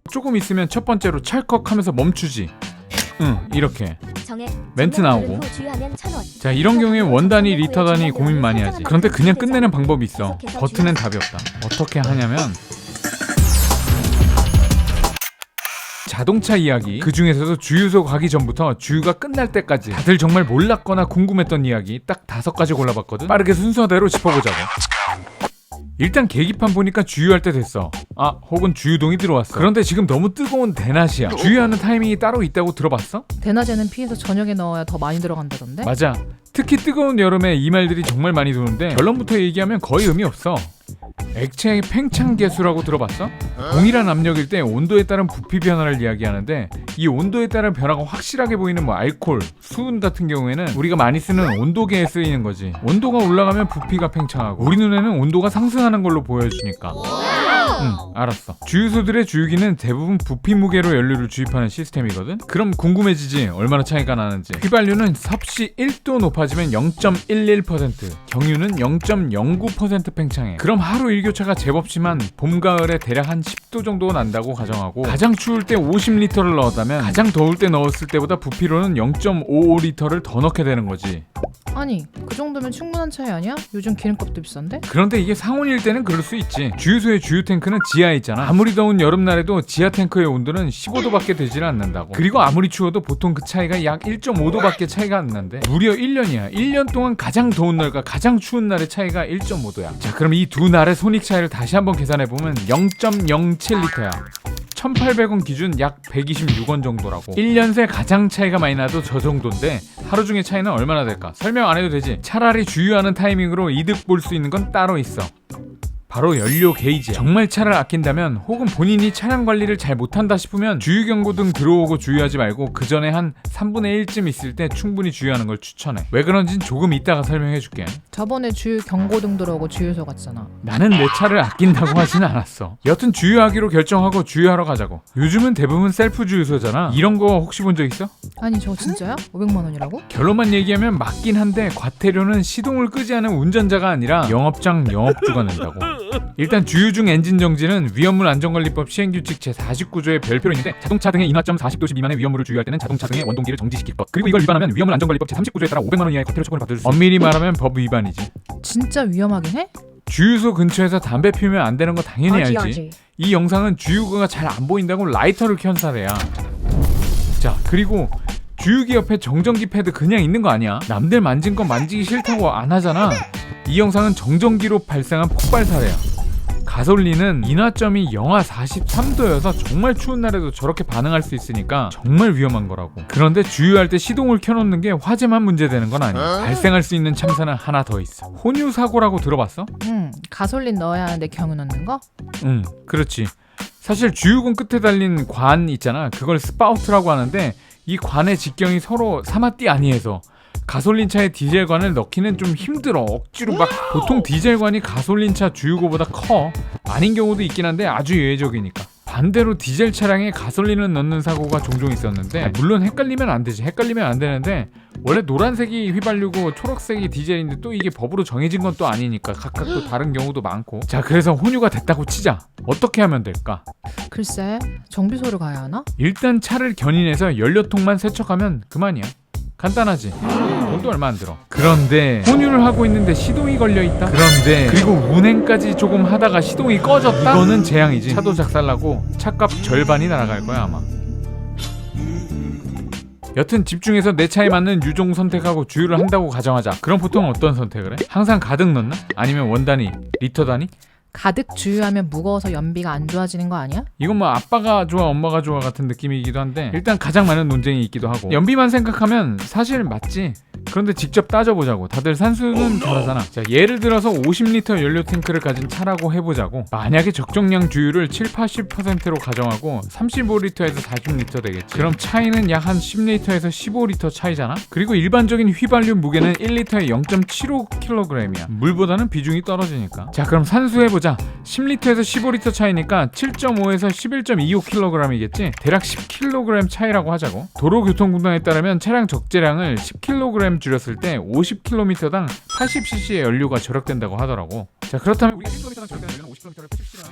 조금 있으면 첫 번째로 찰컥하면서 멈추지. 이렇게 멘트 나오고. 자, 이런 경우에 원 단위, 리터 단위 고민 많이 하지. 그런데 그냥 끝내는 방법이 있어. 버튼엔 답이 없다. 어떻게 하냐면 자동차 이야기, 그 중에서도 주유소 가기 전부터 주유가 끝날 때까지 다들 정말 몰랐거나 궁금했던 이야기 딱 5가지 골라봤거든. 빠르게 순서대로 짚어보자고. 일단 계기판 보니까 주유할 때 됐어. 혹은 주유동이 들어왔어. 그런데 지금 너무 뜨거운 대낮이야. 주유하는 타이밍이 따로 있다고 들어봤어? 대낮에는 피해서 저녁에 넣어야 더 많이 들어간다던데? 맞아. 특히 뜨거운 여름에 이 말들이 정말 많이 도는데 결론부터 얘기하면 거의 의미 없어. 액체의 팽창 계수라고 들어봤어? 동일한 압력일 때 온도에 따른 부피 변화를 이야기하는데, 이 온도에 따른 변화가 확실하게 보이는 알코올, 수은 같은 경우에는 우리가 많이 쓰는 온도계에 쓰이는 거지. 온도가 올라가면 부피가 팽창하고 우리 눈에는 온도가 상승하는 걸로 보여주니까. 알았어. 주유소들의 주유기는 대부분 부피 무게로 연료를 주입하는 시스템이거든? 그럼 궁금해지지, 얼마나 차이가 나는지. 휘발유는 섭씨 1도 높아지면 0.11%, 경유는 0.09% 팽창해. 그럼 하루 일교차가 제법 심한 봄, 가을에 대략 한 10도 정도 난다고 가정하고, 가장 추울 때 50리터를 넣었다면 가장 더울 때 넣었을 때보다 부피로는 0.55리터를 더 넣게 되는 거지. 아니, 그 정도면 충분한 차이 아니야? 요즘 기름값도 비싼데? 그런데 이게 상온일 때는 그럴 수 있지. 주유소의 주유 탱크는 지하에 있잖아. 아무리 더운 여름날에도 지하 탱크의 온도는 15도밖에 되지는 않는다고. 그리고 아무리 추워도 보통 그 차이가 약 1.5도밖에 차이가 안 난대. 무려 1년이야. 1년 동안 가장 더운 날과 가장 추운 날의 차이가 1.5도야. 자, 그럼 이 두 날의 손익 차이를 다시 한번 계산해보면 0.07리터야. 1,800원 기준 약 126원 정도라고. 1년 새 가장 차이가 많이 나도 저 정도인데 하루 중에 차이는 얼마나 될까? 설명 안 해도 되지. 차라리 주유하는 타이밍으로 이득 볼 수 있는 건 따로 있어. 바로 연료 게이지. 정말 차를 아낀다면, 혹은 본인이 차량 관리를 잘 못한다 싶으면 주유 경고등 들어오고 주유하지 말고 그 전에 한 3분의 1쯤 있을 때 충분히 주유하는 걸 추천해. 왜 그런진 조금 이따가 설명해줄게. 저번에 주유 경고등 들어오고 주유소 갔잖아. 나는 내 차를 아낀다고 하진 않았어. 여튼 주유하기로 결정하고 주유하러 가자고. 요즘은 대부분 셀프 주유소잖아. 이런 거 혹시 본 적 있어? 아니, 저거 진짜야? 500만 원이라고? 결론만 얘기하면 맞긴 한데 과태료는 시동을 끄지 않은 운전자가 아니라 영업장 영업주가 낸다고. 일단 주유 중 엔진 정지는 위험물 안전관리법 시행규칙 제49조의 별표로 있는데, 자동차 등의 인하점 40도씨 미만의 위험물을 주유할 때는 자동차 등의 원동기를 정지시킬 것, 그리고 이걸 위반하면 위험물 안전관리법 제39조에 따라 500만 원 이하의 과태료 처분을 받을 수 있어. 엄밀히 말하면 법 위반이지. 진짜 위험하긴 해? 주유소 근처에서 담배 피우면 안 되는 거 당연히 알지. 이 영상은 주유구가 잘 안 보인다고 라이터를 켠 사례야. 자, 그리고 주유기 옆에 정전기 패드 그냥 있는 거 아니야. 남들 만진 거 만지기 싫다고 안 하잖아. 이 영상은 정전기로 발생한 폭발 사례야. 가솔린은 인하점이 영하 43도여서 정말 추운 날에도 저렇게 반응할 수 있으니까 정말 위험한 거라고. 그런데 주유할 때 시동을 켜놓는 게 화재만 문제되는 건 아니야. 발생할 수 있는 참사는 하나 더 있어. 혼유 사고라고 들어봤어? 가솔린 넣어야 하는데 경유 넣는 거? 그렇지. 사실 주유구 끝에 달린 관 있잖아. 그걸 스파우트라고 하는데, 이 관의 직경이 서로 사마띠 아니해서 가솔린차에 디젤관을 넣기는 좀 힘들어. 억지로 막. 보통 디젤관이 가솔린차 주유구보다 커. 아닌 경우도 있긴 한데 아주 예외적이니까. 반대로 디젤 차량에 가솔린을 넣는 사고가 종종 있었는데, 물론 헷갈리면 안 되지. 헷갈리면 안 되는데, 원래 노란색이 휘발유고 초록색이 디젤인데 또 이게 법으로 정해진 건 또 아니니까 각각 또 다른 경우도 많고. 자, 그래서 혼유가 됐다고 치자. 어떻게 하면 될까? 글쎄, 정비소를 가야 하나? 일단 차를 견인해서 연료통만 세척하면 그만이야. 간단하지. 돈도 얼마 안 들어. 그런데 혼유를 하고 있는데 시동이 걸려있다? 그런데 그리고 운행까지 조금 하다가 시동이 꺼졌다? 이거는 재앙이지. 차도 작살나고 차값 절반이 날아갈 거야 아마. 여튼 집중해서 내 차에 맞는 유종 선택하고 주유를 한다고 가정하자. 그럼 보통 어떤 선택을 해? 항상 가득 넣나? 아니면 원 단위, 리터 단위? 가득 주유하면 무거워서 연비가 안 좋아지는 거 아니야? 이건 뭐 아빠가 좋아 엄마가 좋아 같은 느낌이기도 한데, 일단 가장 많은 논쟁이 있기도 하고. 연비만 생각하면 사실 맞지. 그런데 직접 따져보자고. 다들 산수는 잘하잖아. 자, 예를 들어서 50리터 연료 탱크를 가진 차라고 해보자고. 만약에 적정량 주유를 7-80%로 가정하고 35리터에서 40리터 되겠지. 그럼 차이는 약 한 10리터에서 15리터 차이잖아. 그리고 일반적인 휘발유 무게는 1리터에 0.75kg이야 물보다는 비중이 떨어지니까. 자, 그럼 산수해보자. 10리터에서 15리터 차이니까 7.5에서 11.25kg이겠지. 대략 10kg 차이라고 하자고. 도로교통공단에 따르면 차량 적재량을 10kg 줄였을 때 50km당 80cc의 연료가 절약된다고 하더라고. 자, 그렇다면 우리가 1km당 절약되는 연료는 50km를 80cc랑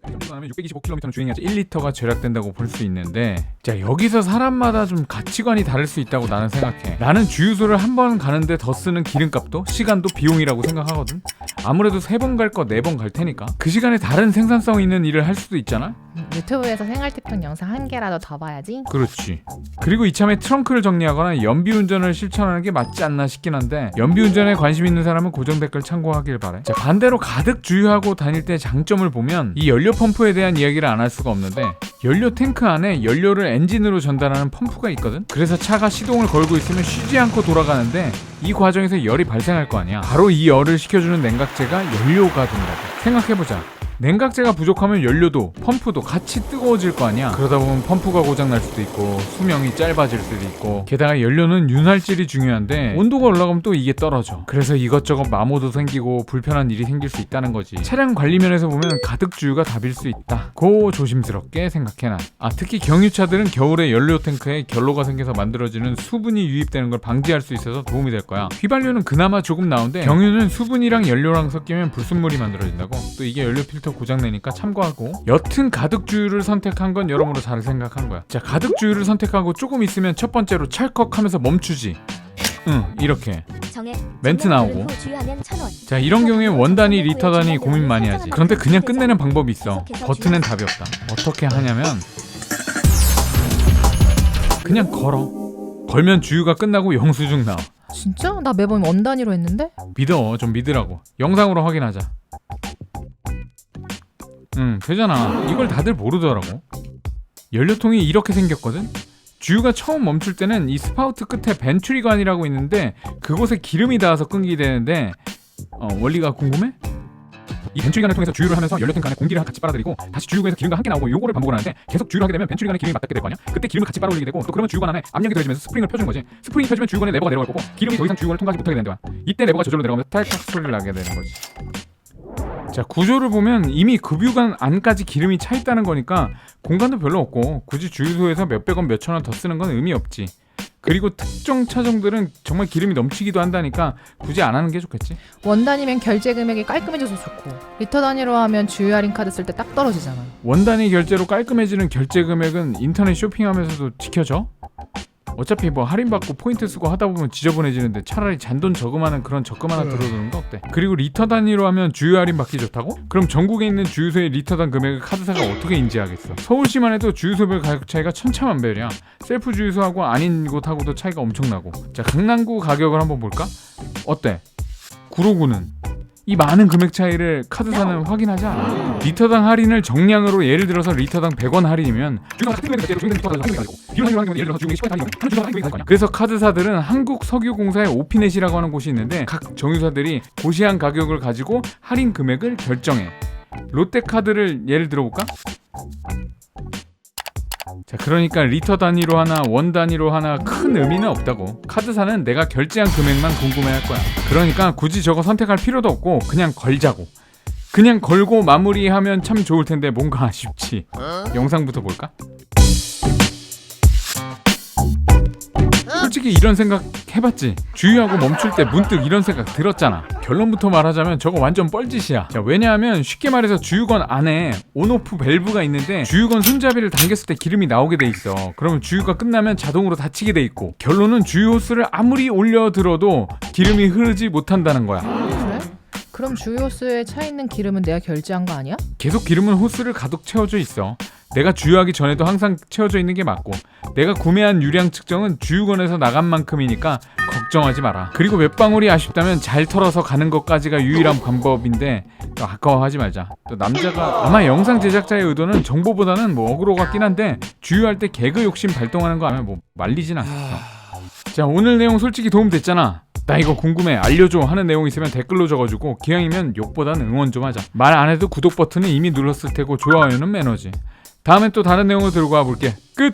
1.6kg 하면 625km는 주행해야지 1리터가 절약된다고 볼 수 있는데, 자 여기서 사람마다 좀 가치관이 다를 수 있다고 나는 생각해. 나는 주유소를 한 번 가는데 더 쓰는 기름값도 시간도 비용이라고 생각하거든. 아무래도 3번 갈 거 4번 갈 테니까 그 시간에 다른 생산성 있는 일을 할 수도 있잖아. 유튜브에서 생활티평 영상 1개라도 더 봐야지. 그렇지. 그리고 이참에 트렁크를 정리하거나 연비운전을 실천하는 게 맞지 않나 싶긴 한데, 연비운전에 관심 있는 사람은 고정 댓글 참고하길 바래. 자, 반대로 가득 주유하고 다닐 때 장점을 보면 이 연료 펌프에 대한 이야기를 안 할 수가 없는데, 연료 탱크 안에 연료를 엔진으로 전달하는 펌프가 있거든. 그래서 차가 시동을 걸고 있으면 쉬지 않고 돌아가는데 이 과정에서 열이 발생할 거 아니야. 바로 이 열을 식혀주는 냉각제가 연료가 된다고. 생각해보자. 냉각제가 부족하면 연료도 펌프도 같이 뜨거워질 거 아니야. 그러다 보면 펌프가 고장날 수도 있고 수명이 짧아질 수도 있고, 게다가 연료는 윤활질이 중요한데 온도가 올라가면 또 이게 떨어져. 그래서 이것저것 마모도 생기고 불편한 일이 생길 수 있다는 거지. 차량 관리 면에서 보면 가득 주유가 답일 수 있다. 고 조심스럽게 생각해 난. 특히 경유차들은 겨울에 연료 탱크에 결로가 생겨서 만들어지는 수분이 유입되는 걸 방지할 수 있어서 도움이 될 거야. 휘발유는 그나마 조금 나은데 경유는 수분이랑 연료랑 섞이면 불순물이 만들어진다고. 또 이게 연료 필터 고장내니까 참고하고. 여튼 가득 주유를 선택한 건 여러모로 잘 생각한 거야. 자, 가득 주유를 선택하고 조금 있으면 첫 번째로 찰컥하면서 멈추지. 이렇게 멘트 나오고. 자, 이런 경우에 원 단위, 리터 단위 고민 많이 하지. 그런데 그냥 끝내는 방법이 있어. 버튼엔 답이 없다. 어떻게 하냐면 그냥 걸어. 걸면 주유가 끝나고 영수증 나와. 진짜? 나 매번 원 단위로 했는데? 믿어. 좀 믿으라고. 영상으로 확인하자. 되잖아. 이걸 다들 모르더라고. 연료통이 이렇게 생겼거든. 주유가 처음 멈출 때는 이 스파우트 끝에 벤츄리관이라고 있는데 그곳에 기름이 닿아서 끊기게 되는데, 원리가 궁금해? 이 벤츄리관을 통해서 주유를 하면서 연료탱크 안에 공기를 같이 빨아들이고 다시 주유구에서 기름과 함께 나오고, 요거를 반복을 하는데 계속 주유를 하게 되면 벤츄리관에 기름이 맞닿게 될 거 아니야? 그때 기름을 같이 빨아올리게 되고, 또 그러면 주유관 안에 압력이 더해지면서 스프링을 펴주는 거지. 스프링이 펴지면 주유관에 레버가 내려갈 거고 기름이 더 이상 주유관을 통과하지 못하게 되는 거야. 이때 레버가 저절로 내려가면서 탈칵 소리를 나게 되는 거지. 자, 구조를 보면 이미 급유관 안까지 기름이 차 있다는 거니까 공간도 별로 없고 굳이 주유소에서 몇백 원 몇천 원 더 쓰는 건 의미 없지. 그리고 특정 차종들은 정말 기름이 넘치기도 한다니까 굳이 안 하는 게 좋겠지. 원 단위면 결제 금액이 깔끔해져서 좋고, 리터 단위로 하면 주유 할인 카드 쓸 때 딱 떨어지잖아. 원 단위 결제로 깔끔해지는 결제 금액은 인터넷 쇼핑하면서도 지켜져? 어차피 뭐 할인받고 포인트 쓰고 하다 보면 지저분해지는데 차라리 잔돈 저금하는 그런 적금 하나 들어두는 거 어때? 그리고 리터 단위로 하면 주유 할인 받기 좋다고? 그럼 전국에 있는 주유소의 리터당 금액을 카드사가 어떻게 인지하겠어? 서울시만 해도 주유소별 가격 차이가 천차만별이야. 셀프 주유소하고 아닌 곳하고도 차이가 엄청나고. 자, 강남구 가격을 한번 볼까? 어때? 구로구는 이 많은 금액 차이를 카드사는 확인하지 않아. 리터당 할인을 정량으로 예를 들어서 리터당 100원 할인이면 그래서 카드사들은 한국석유공사의 오피넷이라고 하는 곳이 있는데 각 정유사들이 고시한 가격을 가지고 할인 금액을 결정해. 롯데카드를 예를 들어볼까? 자, 그러니까 리터 단위로 하나 원 단위로 하나 큰 의미는 없다고. 카드사는 내가 결제한 금액만 궁금해할 거야. 그러니까 굳이 저거 선택할 필요도 없고 그냥 걸자고. 그냥 걸고 마무리하면 참 좋을 텐데 뭔가 아쉽지. 영상부터 볼까? 솔직히 이런 생각 해봤지? 주유하고 멈출 때 문득 이런 생각 들었잖아. 결론부터 말하자면 저거 완전 뻘짓이야. 자, 왜냐하면 쉽게 말해서 주유건 안에 온오프 밸브가 있는데 주유건 손잡이를 당겼을 때 기름이 나오게 돼 있어. 그러면 주유가 끝나면 자동으로 닫히게 돼 있고, 결론은 주유 호스를 아무리 올려들어도 기름이 흐르지 못한다는 거야. 그래? 그럼 주유 호스에 차 있는 기름은 내가 결제한 거 아니야? 계속 기름은 호스를 가득 채워져 있어. 내가 주유하기 전에도 항상 채워져 있는 게 맞고, 내가 구매한 유량 측정은 주유건에서 나간 만큼이니까 걱정하지 마라. 그리고 몇 방울이 아쉽다면 잘 털어서 가는 것까지가 유일한 방법인데 또 아까워하지 말자. 또 남자가 아마 영상 제작자의 의도는 정보보다는 뭐 어그로 같긴 한데 주유할 때 개그 욕심 발동하는 거 하면 뭐 말리진 않겠어. 자, 오늘 내용 솔직히 도움 됐잖아. 나 이거 궁금해 알려줘 하는 내용 있으면 댓글로 적어주고, 기왕이면 욕보단 응원 좀 하자. 말 안 해도 구독 버튼은 이미 눌렀을 테고 좋아요는 매너지. 다음엔 또 다른 내용으로 들고 와볼게. 끝!